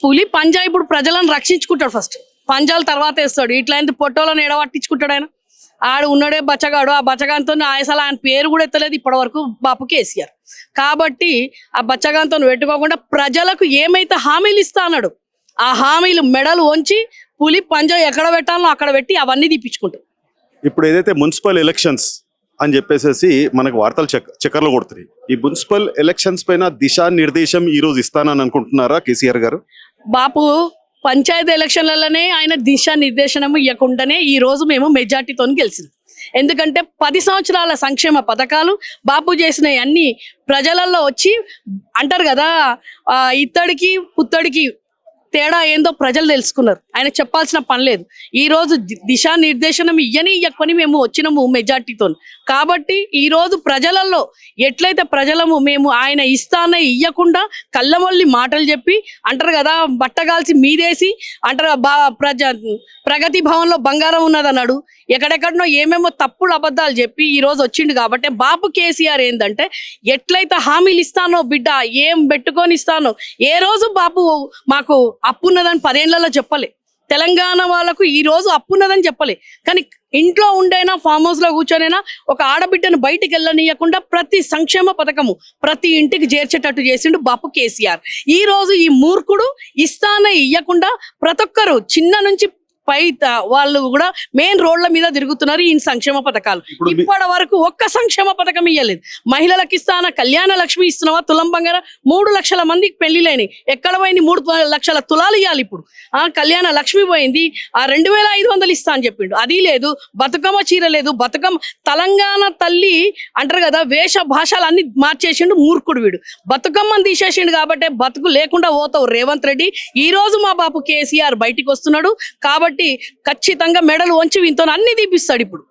పులి పంజా ఇప్పుడు ప్రజలను రక్షించుకుంటాడు. ఫస్ట్ పంజాల తర్వాత వేస్తాడు. ఇట్లాంటి పొట్టోలను ఎడవట్టించుకుంటాడు ఆయన. ఆడు ఉన్నాడే బచ్చగాడు. ఆ బచ్చగాంతో అసలు ఆయన పేరు కూడా ఎత్తలేదు ఇప్పటి వరకు బాపు కేసీఆర్. కాబట్టి ఆ బచ్చగాంతో పెట్టుకోకుండా ప్రజలకు ఏమైతే హామీలు ఇస్తా అన్నాడు ఆ హామీలు మెడలు వంచి పులి పంజా ఎక్కడ పెట్టాలో అక్కడ పెట్టి అవన్నీ తీపించుకుంటాం. ఇప్పుడు ఏదైతే మున్సిపల్ ఎలక్షన్స్ అని చెప్పేసి మనకు వార్తలు చక్కర్లు కొడుతున్నాయి. ఈ మున్సిపల్ ఎలక్షన్స్ పైన దిశానిర్దేశం ఈ రోజు ఇస్తానని అనుకుంటున్నారా కేసీఆర్ గారు? బాపు పంచాయతీ ఎలక్షన్లలోనే ఆయన దిశానిర్దేశనం ఇవ్వకుండానే ఈ రోజు మేము మెజార్టీతో గెలిచినాం. ఎందుకంటే 10 సంవత్సరాల సంక్షేమ పథకాలు బాపు చేసిన అన్ని ప్రజలలో వచ్చి అంటారు కదా, ఇత్తడికి పుత్తడికి తేడా ఏందో ప్రజలు తెలుసుకున్నారు. ఆయన చెప్పాల్సిన పని లేదు. ఈ రోజు దిశానిర్దేశనం ఇయ్యని మేము వచ్చినాము మెజార్టీతో. కాబట్టి ఈ రోజు ప్రజలలో ఎట్లయితే ప్రజలము మేము ఆయన ఇస్తానే ఇయ్యకుండా కళ్ళమొల్లి మాటలు చెప్పి అంటారు కదా, బట్టగాల్సి మీదేసి అంటారు ప్రగతి భవన్లో బంగారం ఉన్నదన్నాడు. ఎక్కడెక్కడనో ఏమేమో తప్పుడు అబద్ధాలు చెప్పి ఈ రోజు వచ్చిండు. కాబట్టి బాపు కేసీఆర్ ఏంటంటే ఎట్లయితే హామీలు ఇస్తానో బిడ్డ ఏం పెట్టుకొని ఇస్తానో, ఏ రోజు బాపు మాకు అప్పున్నదని 10 ఏళ్లలో చెప్పలే. తెలంగాణ వాళ్ళకు ఈ రోజు అప్పున్నదని చెప్పలే. కానీ ఇంట్లో ఉండైనా ఫామ్ హౌస్ లో కూర్చొనైనా ఒక ఆడబిడ్డను బయటికి వెళ్ళనీయకుండా ప్రతి సంక్షేమ పథకము ప్రతి ఇంటికి చేర్చేటట్టు చేసిండు బాపు కేసీఆర్. ఈ రోజు ఈ మూర్ఖుడు ఇస్తానే ఇయ్యకుండా ప్రతి ఒక్కరు చిన్న నుంచి పై వాళ్ళు కూడా మెయిన్ రోడ్ల మీద తిరుగుతున్నారు. ఈ సంక్షేమ పథకాలు ఇప్పటి వరకు ఒక్క సంక్షేమ పథకం ఇయ్యలేదు. మహిళలకు ఇస్తాన కళ్యాణ లక్ష్మి ఇస్తున్నావా, తులం బంగారం 3 లక్షల మందికి పెళ్లిలేని ఎక్కడ పోయింది? 3 లక్షల తులాలు ఇవ్వాలి ఇప్పుడు. కళ్యాణ లక్ష్మి పోయింది. 2500 ఇస్తా అని చెప్పిండు, అది లేదు. బతుకమ్మ చీర లేదు. బతుకమ్మ తెలంగాణ తల్లి అంటారు కదా, వేష భాషలు అన్ని మార్చేసిండు మూర్ఖుడు వీడు. బతుకమ్మని తీసేసిండు కాబట్టి బతుకు లేకుండా పోతావు రేవంత్ రెడ్డి. ఈ రోజు మా బాపు కేసీఆర్ బయటికి వస్తున్నాడు కాబట్టి ఖచ్చితంగా మెడలు వంచి వీంతో అన్ని తీపిస్తాడు ఇప్పుడు.